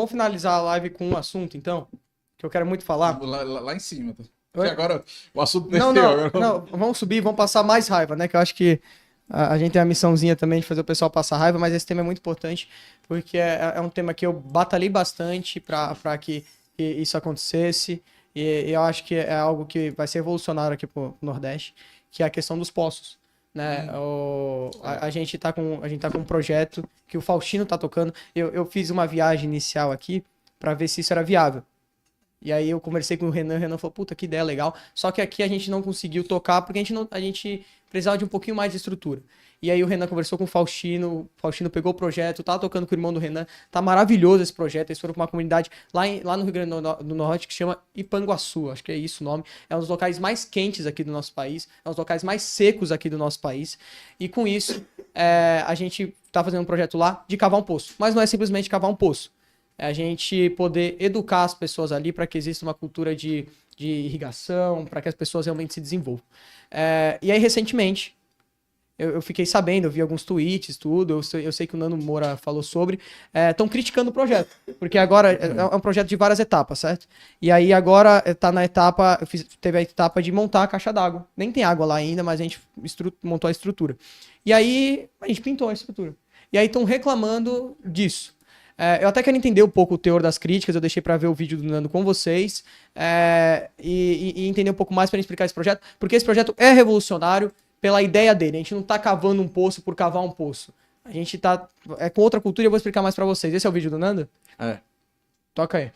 Vamos finalizar a live com um assunto, então, que eu quero muito falar. Lá em cima, tá? Oi? Porque agora o assunto Não, desceu. não, não, vamos subir, vamos passar mais raiva, né? Que eu acho que a gente tem a missãozinha também de fazer o pessoal passar raiva, mas esse tema é muito importante, porque é um tema que eu batalhei bastante para que isso acontecesse, e eu acho que é algo que vai ser revolucionário aqui pro Nordeste, que é a questão dos poços. Né? A gente tá com um projeto que o Faustino tá tocando. Eu fiz uma viagem inicial aqui para ver se isso era viável. E aí eu conversei com o Renan falou, puta, que ideia legal. Só que aqui a gente não conseguiu tocar porque a gente precisava de um pouquinho mais de estrutura. E aí o Renan conversou com o Faustino pegou o projeto, tá tocando com o irmão do Renan, tá maravilhoso esse projeto. Eles foram pra uma comunidade lá no Rio Grande do Norte que chama Ipanguaçu, acho que é isso o nome. É um dos locais mais quentes aqui do nosso país, é um dos locais mais secos aqui do nosso país. E com isso, a gente tá fazendo um projeto lá de cavar um poço. Mas não é simplesmente cavar um poço. É a gente poder educar as pessoas ali para que exista uma cultura de irrigação, para que as pessoas realmente se desenvolvam. E aí, recentemente, eu fiquei sabendo, eu vi alguns tweets, tudo, eu sei que o Nando Moura falou sobre, estão criticando o projeto, porque agora é um projeto de várias etapas, certo? E aí agora tá na etapa, teve a etapa de montar a caixa d'água. Nem tem água lá ainda, mas a gente montou a estrutura. E aí a gente pintou a estrutura. E aí estão reclamando disso. Eu até quero entender um pouco o teor das críticas, eu deixei para ver o vídeo do Nando com vocês, e entender um pouco mais para explicar esse projeto, porque esse projeto é revolucionário pela ideia dele. A gente não tá cavando um poço por cavar um poço. A gente tá com outra cultura e eu vou explicar mais para vocês. Esse é o vídeo do Nando? É. Toca aí.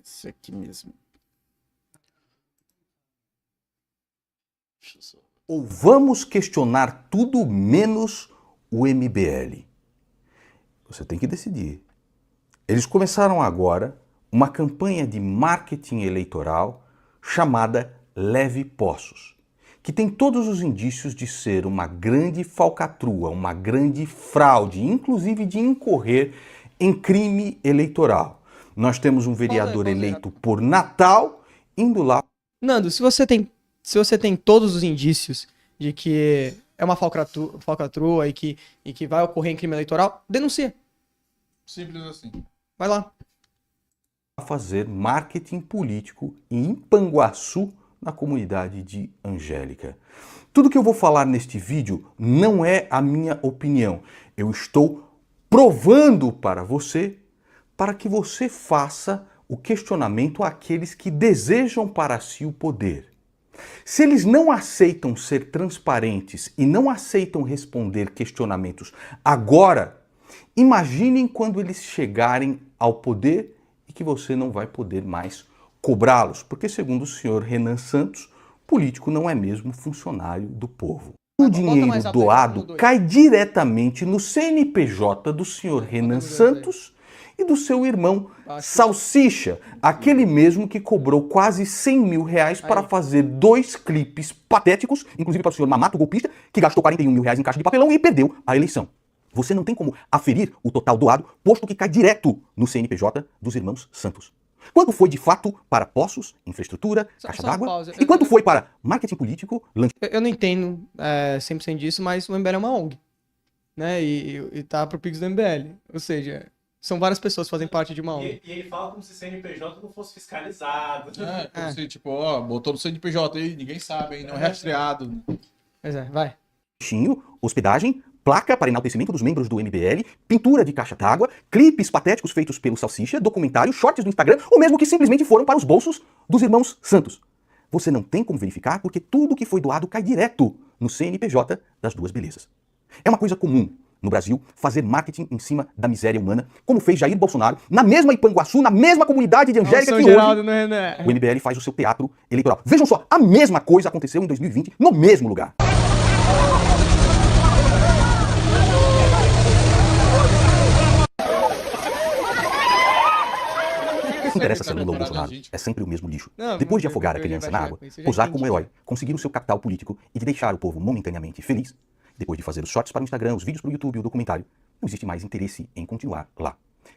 Esse aqui mesmo. Ou vamos questionar tudo menos o MBL? Você tem que decidir. Eles começaram agora uma campanha de marketing eleitoral chamada Leve Poços, que tem todos os indícios de ser uma grande falcatrua, uma grande fraude, inclusive de incorrer em crime eleitoral. Nós temos um vereador eleito por Natal indo lá... Nando, se você tem todos os indícios de que é uma falcatrua e que vai ocorrer em crime eleitoral, denuncia. Simples assim. Vai lá. Fazer marketing político em Ipanguaçu, na comunidade de Angélica. Tudo que eu vou falar neste vídeo não é a minha opinião. Eu estou provando para você, para que você faça o questionamento àqueles que desejam para si o poder. Se eles não aceitam ser transparentes e não aceitam responder questionamentos agora, imaginem quando eles chegarem ao poder e que você não vai poder mais cobrá-los, porque segundo o senhor Renan Santos, político não é mesmo funcionário do povo. O dinheiro doado cai diretamente no CNPJ do senhor Renan Santos e do seu irmão Salsicha, aquele mesmo que cobrou quase 100 mil reais para fazer 2 clipes patéticos, inclusive para o senhor Mamato Golpista, que gastou 41 mil reais em caixa de papelão e perdeu a eleição. Você não tem como aferir o total doado, posto que cai direto no CNPJ dos irmãos Santos. Quanto foi de fato para poços, infraestrutura, caixa d'água? E quanto foi para marketing político, lanche... Eu não entendo 100% disso, mas o MBL é uma ONG, né? E tá pro Pix do MBL. Ou seja, são várias pessoas que fazem parte de uma ONG. E ele fala como se CNPJ não fosse fiscalizado. Como se, tipo, ó, botou no CNPJ aí, ninguém sabe, hein? Não é rastreado. Pois é, vai. Hospedagem, placa para enaltecimento dos membros do MBL, pintura de caixa d'água, clipes patéticos feitos pelo Salsicha, documentário, shorts do Instagram, ou mesmo que simplesmente foram para os bolsos dos irmãos Santos. Você não tem como verificar porque tudo que foi doado cai direto no CNPJ das duas belezas. É uma coisa comum no Brasil fazer marketing em cima da miséria humana, como fez Jair Bolsonaro, na mesma Ipanguaçu, na mesma comunidade de Angélica que hoje o MBL faz o seu teatro eleitoral. Vejam só, a mesma coisa aconteceu em 2020 no mesmo lugar. Não interessa se é Lula ou Bolsonaro, é sempre o mesmo lixo. Depois de afogar a criança na água, posar como herói, conseguir o seu capital político e de deixar o povo momentaneamente feliz, depois de fazer os shorts para o Instagram, os vídeos para o YouTube, o documentário, não existe mais interesse em continuar lá.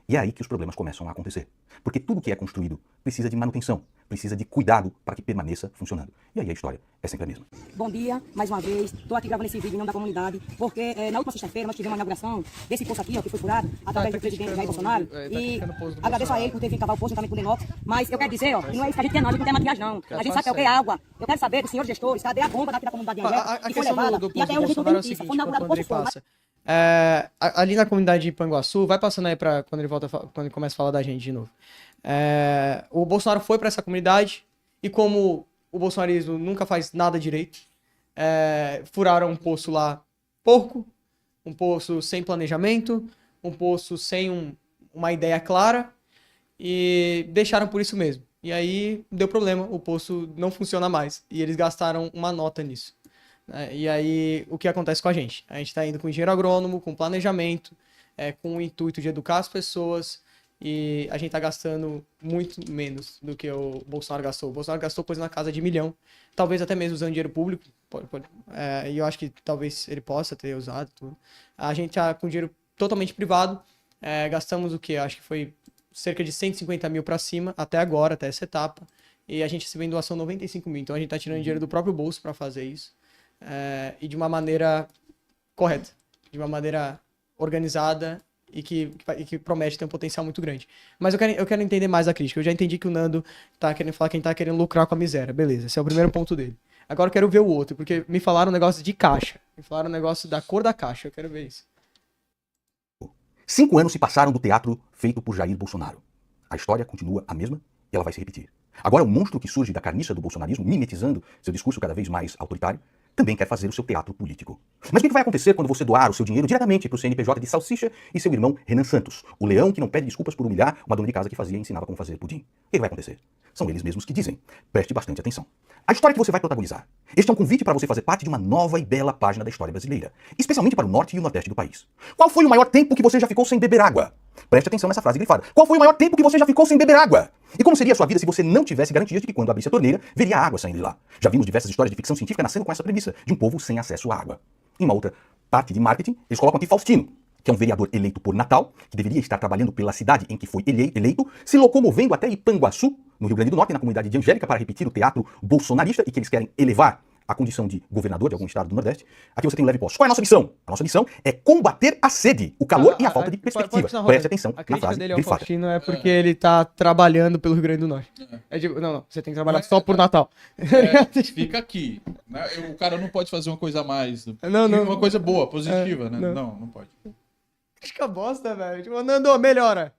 E é aí que os problemas começam a acontecer. Porque tudo que é construído precisa de manutenção, precisa de cuidado para que permaneça funcionando. E aí a história é sempre a mesma. Bom dia, mais uma vez. Estou aqui gravando esse vídeo em nome da comunidade, porque na última sexta-feira nós tivemos uma inauguração desse poço aqui, ó, que foi furado através do presidente Jair Bolsonaro. E agradeço a ele por ter vindo cavar o poço juntamente com o Denok. Mas eu quero dizer, ó, que não é isso que a gente quer não, a gente não quer maquiagem não. A gente sabe que é o que é água. Eu quero saber dos senhores gestores, cadê a bomba daqui da comunidade de Angélica, que foi levada, e até hoje a gente não tem notícia. Foi inaugurado o poço fora. Ali na comunidade de Ipanguaçu, vai passando aí para quando ele começa a falar da gente de novo. O Bolsonaro foi para essa comunidade e como o bolsonarismo nunca faz nada direito, furaram um poço lá porco, um poço sem planejamento, um poço sem uma ideia clara e deixaram por isso mesmo. E aí deu problema, o poço não funciona mais e eles gastaram uma nota nisso. E aí, o que acontece com a gente? A gente está indo com engenheiro agrônomo, com planejamento, com o intuito de educar as pessoas e a gente está gastando muito menos do que o Bolsonaro gastou. O Bolsonaro gastou coisa na casa de 1 milhão, talvez até mesmo usando dinheiro público, e eu acho que talvez ele possa ter usado tudo. A gente está com dinheiro totalmente privado, gastamos o quê? Acho que foi cerca de 150 mil para cima, até agora, até essa etapa, e a gente recebeu em doação 95 mil, então a gente está tirando dinheiro do próprio bolso para fazer isso. E de uma maneira correta, de uma maneira organizada e que promete ter um potencial muito grande. Mas eu quero entender mais a crítica. Eu já entendi que o Nando tá querendo falar que a gente tá querendo lucrar com a miséria. Beleza, esse é o primeiro ponto dele. Agora eu quero ver o outro, porque me falaram um negócio de caixa. Me falaram um negócio da cor da caixa. Eu quero ver isso. 5 anos se passaram do teatro feito por Jair Bolsonaro. A história continua a mesma e ela vai se repetir. Agora o monstro que surge da carniça do bolsonarismo, mimetizando seu discurso cada vez mais autoritário, também quer fazer o seu teatro político. Mas o que vai acontecer quando você doar o seu dinheiro diretamente para o CNPJ de Salsicha e seu irmão Renan Santos, o leão que não pede desculpas por humilhar uma dona de casa que fazia e ensinava como fazer pudim? O que vai acontecer? São eles mesmos que dizem. Preste bastante atenção. A história que você vai protagonizar. Este é um convite para você fazer parte de uma nova e bela página da história brasileira, especialmente para o norte e o nordeste do país. Qual foi o maior tempo que você já ficou sem beber água? Preste atenção nessa frase grifada. Qual foi o maior tempo que você já ficou sem beber água? E como seria a sua vida se você não tivesse garantias de que quando abrisse a torneira, veria água saindo de lá? Já vimos diversas histórias de ficção científica nascendo com essa premissa, de um povo sem acesso à água. Em uma outra parte de marketing, eles colocam aqui Faustino, que é um vereador eleito por Natal, que deveria estar trabalhando pela cidade em que foi eleito, se locomovendo até Ipanguaçu, no Rio Grande do Norte, na comunidade de Angélica, para repetir o teatro bolsonarista e que eles querem elevar a condição de governador de algum estado do Nordeste. Aqui você tem o leve posto. Qual é a nossa missão? A nossa missão é combater a sede, o calor e a falta de perspectiva. Preste atenção na frase dele ao grifada. Faustino é porque ele tá trabalhando pelo Rio Grande do Norte. Não, você tem que trabalhar só por Natal. Fica aqui. Né? O cara não pode fazer uma coisa a mais. Não. Uma coisa boa, positiva, né? Não pode. Acho que a bosta, velho. Tipo, Nando, melhora.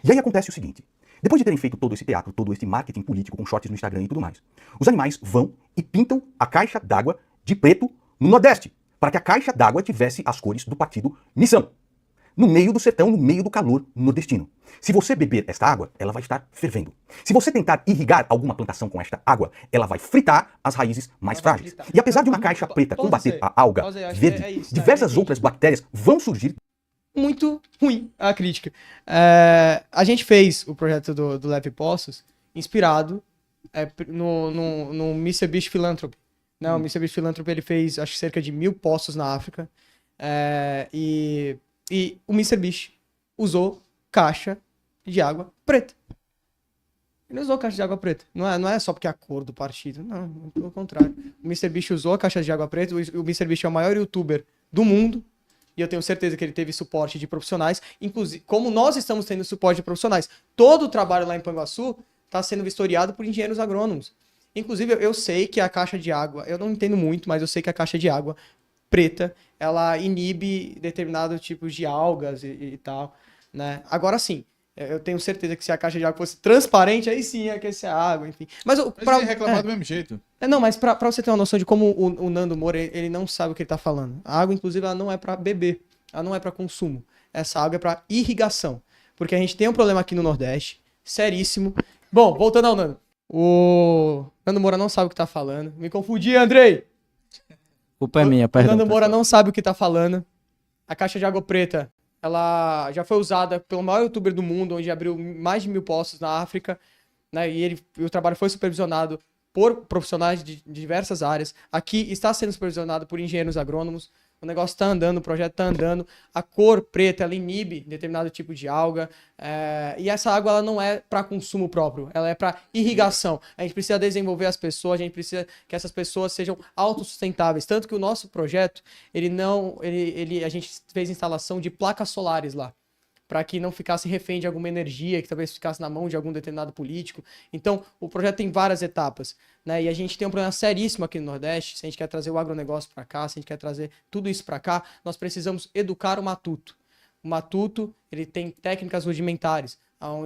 E aí acontece o seguinte. Depois de terem feito todo esse teatro, todo esse marketing político com shorts no Instagram e tudo mais, os animais vão e pintam a caixa d'água de preto no Nordeste, para que a caixa d'água tivesse as cores do partido Missão. No meio do sertão, no meio do calor nordestino. Se você beber esta água, ela vai estar fervendo. Se você tentar irrigar alguma plantação com esta água, ela vai fritar as raízes mais frágeis. E apesar de uma caixa preta combater a alga verde, diversas outras bactérias vão surgir. Muito ruim a crítica. A gente fez o projeto do Leve Poços inspirado no Mr. Beast Philanthropy. Não, o Mr. Beast Philanthropy ele fez acho que cerca de 1000 poços na África. E o Mr. Beast usou caixa de água preta. Ele usou caixa de água preta. Não é só porque é a cor do partido. Não, pelo contrário. O Mr. Beast usou a caixa de água preta. O Mr. Beast é o maior youtuber do mundo. E eu tenho certeza que ele teve suporte de profissionais, inclusive, como nós estamos tendo suporte de profissionais. Todo o trabalho lá em Ipanguaçu está sendo vistoriado por engenheiros agrônomos. Inclusive, eu sei que a caixa de água, eu não entendo muito, mas eu sei que a caixa de água preta, ela inibe determinados tipos de algas e tal, né? Agora sim, eu tenho certeza que se a caixa de água fosse transparente, aí sim ia aquecer a água, enfim. Mas ele reclamar do mesmo jeito. Não, mas pra você ter uma noção de como o Nando Moura, ele não sabe o que ele tá falando. A água, inclusive, ela não é pra beber. Ela não é pra consumo. Essa água é pra irrigação. Porque a gente tem um problema aqui no Nordeste, seríssimo. Bom, voltando ao Nando. O Nando Moura não sabe o que tá falando. Me confundi, Andrei! Culpa é minha, perdão. O Nando Moura não sabe o que tá falando. A caixa de água preta, ela já foi usada pelo maior youtuber do mundo, onde abriu mais de 1000 poços na África, né? E o trabalho foi supervisionado por profissionais de diversas áreas. Aqui está sendo supervisionado por engenheiros agrônomos. O negócio tá andando, o projeto tá andando, a cor preta, ela inibe determinado tipo de alga, e essa água ela não é para consumo próprio, ela é para irrigação. A gente precisa desenvolver as pessoas, a gente precisa que essas pessoas sejam autossustentáveis. Tanto que o nosso projeto, a gente fez instalação de placas solares lá, para que não ficasse refém de alguma energia, que talvez ficasse na mão de algum determinado político. Então, o projeto tem várias etapas, né? E a gente tem um problema seríssimo aqui no Nordeste. Se a gente quer trazer o agronegócio para cá, se a gente quer trazer tudo isso para cá, nós precisamos educar o matuto. O matuto, ele tem técnicas rudimentares,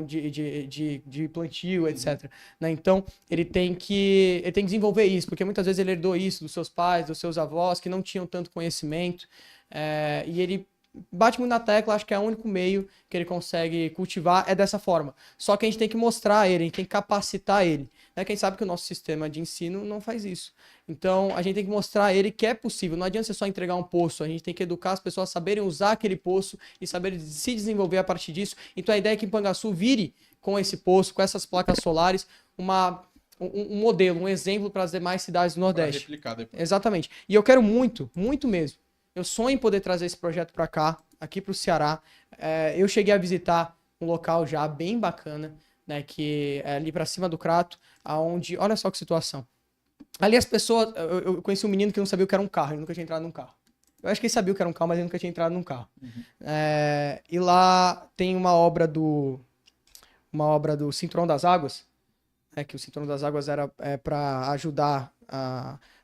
de plantio, etc. Né? Então, ele tem que desenvolver isso, porque muitas vezes ele herdou isso dos seus pais, dos seus avós, que não tinham tanto conhecimento, e ele bate muito na tecla, acho que é o único meio que ele consegue cultivar é dessa forma. Só que a gente tem que mostrar ele, a gente tem que capacitar ele. Né? Quem sabe que o nosso sistema de ensino não faz isso. Então, a gente tem que mostrar a ele que é possível. Não adianta você só entregar um poço, a gente tem que educar as pessoas a saberem usar aquele poço e saberem se desenvolver a partir disso. Então, a ideia é que Ipangaçu vire com esse poço, com essas placas solares, um modelo, um exemplo para as demais cidades do Nordeste. Pra replicar depois. Exatamente. E eu quero muito, muito mesmo. Eu sonho em poder trazer esse projeto para cá, aqui para o Ceará. Eu cheguei a visitar um local já bem bacana, né, que é ali para cima do Crato, aonde, olha só que situação. Ali as pessoas, eu conheci um menino que não sabia o que era um carro, ele nunca tinha entrado num carro. Eu acho que ele sabia o que era um carro, mas ele nunca tinha entrado num carro. E lá tem uma obra do Cinturão das Águas, que o Cinturão das Águas era para ajudar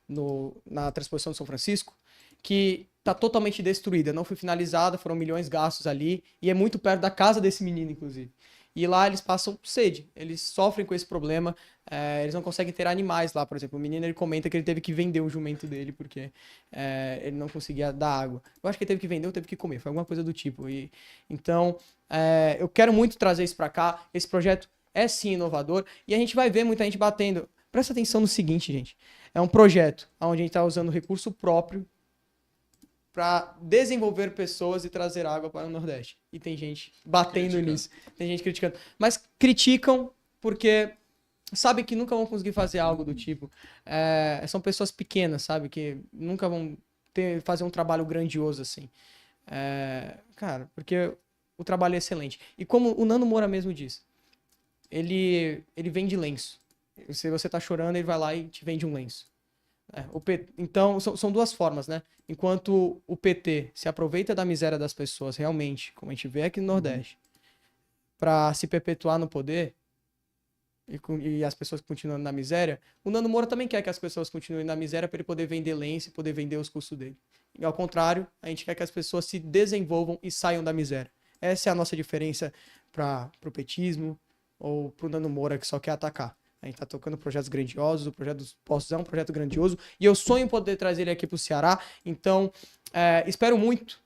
na transposição de São Francisco, que tá totalmente destruída, não foi finalizada, foram milhões gastos ali, e é muito perto da casa desse menino, inclusive. E lá eles passam sede, eles sofrem com esse problema, eles não conseguem ter animais lá, por exemplo. O menino, ele comenta que ele teve que vender o jumento dele, porque ele não conseguia dar água. Eu acho que ele teve que vender ou teve que comer, foi alguma coisa do tipo. Então, eu quero muito trazer isso para cá, esse projeto é sim inovador, e a gente vai ver muita gente batendo. Presta atenção no seguinte, gente, é um projeto onde a gente está usando recurso próprio para desenvolver pessoas e trazer água para o Nordeste. E tem gente batendo nisso, tem gente criticando. Mas criticam porque sabem que nunca vão conseguir fazer algo do tipo. São pessoas pequenas, sabe? Que nunca vão fazer um trabalho grandioso assim. Cara, porque o trabalho é excelente. E como o Nando Moura mesmo diz, ele vende lenço. Se você tá chorando, ele vai lá e te vende um lenço. Então, são duas formas, né? Enquanto o PT se aproveita da miséria das pessoas, realmente, como a gente vê aqui no Nordeste, para se perpetuar no poder, e as pessoas continuando na miséria, o Nando Moura também quer que as pessoas continuem na miséria para ele poder vender lenço e poder vender os custos dele. E ao contrário, a gente quer que as pessoas se desenvolvam e saiam da miséria. Essa é a nossa diferença para o petismo ou para o Nando Moura que só quer atacar. A gente tá tocando projetos grandiosos, o projeto dos Poços é um projeto grandioso, e eu sonho em poder trazer ele aqui pro Ceará, então espero muito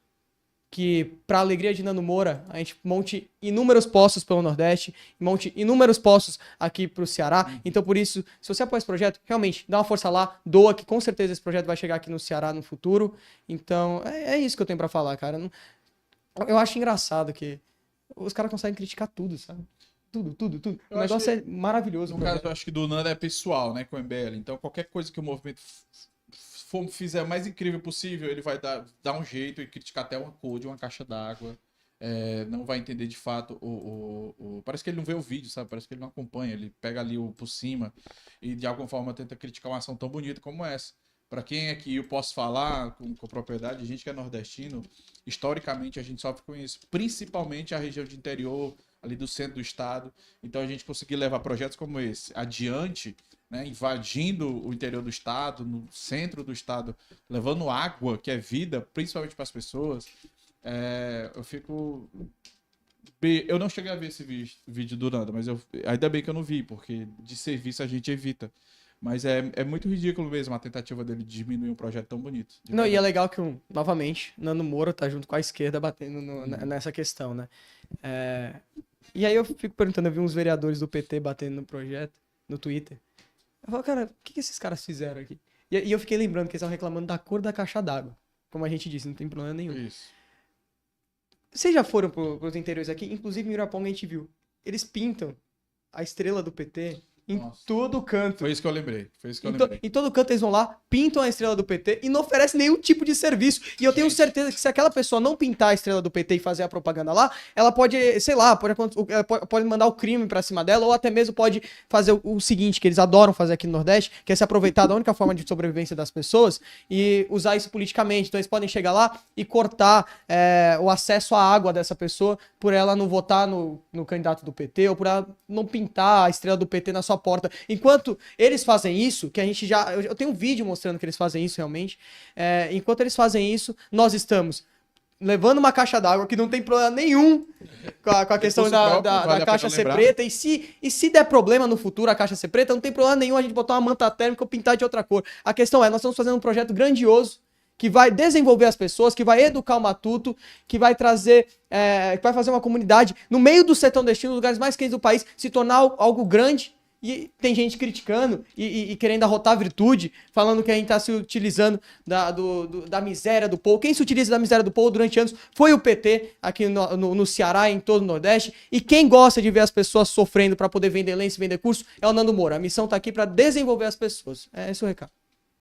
que, para a alegria de Nando Moura, a gente monte inúmeros poços pelo Nordeste, monte inúmeros poços aqui pro Ceará, então por isso, se você apoia esse projeto, realmente, dá uma força lá, doa, que com certeza esse projeto vai chegar aqui no Ceará no futuro, então é isso que eu tenho para falar, cara. Eu acho engraçado que os caras conseguem criticar tudo, sabe? Tudo. O negócio é maravilhoso. No caso, eu acho que do Nando é pessoal, né, com o MBL. Então, qualquer coisa que o movimento fizer o mais incrível possível, ele vai dar um jeito e criticar até uma cor de uma caixa d'água. Não vai entender de fato Parece que ele não vê o vídeo, sabe? Parece que ele não acompanha. Ele pega ali por cima e, de alguma forma, tenta criticar uma ação tão bonita como essa. Para quem aqui eu posso falar com propriedade, a gente que é nordestino, historicamente a gente sofre com isso. Principalmente a região de interior, ali do centro do estado. Então a gente conseguir levar projetos como esse adiante, né, invadindo o interior do estado, no centro do estado, levando água, que é vida, principalmente para as pessoas, eu fico... Eu não cheguei a ver esse vídeo do Nando, mas ainda bem que eu não vi, porque de serviço a gente evita. Mas é muito ridículo mesmo a tentativa dele de diminuir um projeto tão bonito. Não, e é legal que, novamente, Nando Moura tá junto com a esquerda batendo nessa questão, né? E aí eu fico perguntando, eu vi uns vereadores do PT batendo no projeto, no Twitter. Eu falo, cara, o que esses caras fizeram aqui? E eu fiquei lembrando que eles estavam reclamando da cor da caixa d'água. Como a gente disse, não tem problema nenhum. Isso. Vocês já foram pros interiores aqui? Inclusive em Iraponga a gente viu. Eles pintam a estrela do PT Em Nossa. todo canto. Foi isso que eu lembrei. Foi isso que eu Em, lembrei. em todo canto eles vão lá, pintam a estrela do PT e não oferecem nenhum tipo de serviço. E eu tenho certeza que se aquela pessoa não pintar a estrela do PT e fazer a propaganda lá, ela pode, sei lá, pode mandar o crime pra cima dela, ou até mesmo pode fazer o seguinte, que eles adoram fazer aqui no Nordeste, que é se aproveitar da única forma de sobrevivência das pessoas e usar isso politicamente. Então eles podem chegar lá e cortar o acesso à água dessa pessoa por ela não votar no candidato do PT, ou por ela não pintar a estrela do PT na sua porta. Enquanto eles fazem isso, que a gente já... Eu tenho um vídeo mostrando que eles fazem isso realmente. Enquanto eles fazem isso, nós estamos levando uma caixa d'água que não tem problema nenhum com a questão da caixa ser preta. E se der problema no futuro a caixa ser preta, não tem problema nenhum a gente botar uma manta térmica ou pintar de outra cor. A questão é, nós estamos fazendo um projeto grandioso que vai desenvolver as pessoas, que vai educar o matuto, que vai trazer, que vai fazer uma comunidade no meio do sertão destino, nos lugares mais quentes do país, se tornar algo grande. E tem gente criticando e querendo arrotar a virtude, falando que a gente está se utilizando da miséria do povo. Quem se utiliza da miséria do povo durante anos foi o PT aqui no Ceará e em todo o Nordeste. E quem gosta de ver as pessoas sofrendo para poder vender lenço e vender curso é o Nando Moura. A missão está aqui para desenvolver as pessoas. É esse o recado.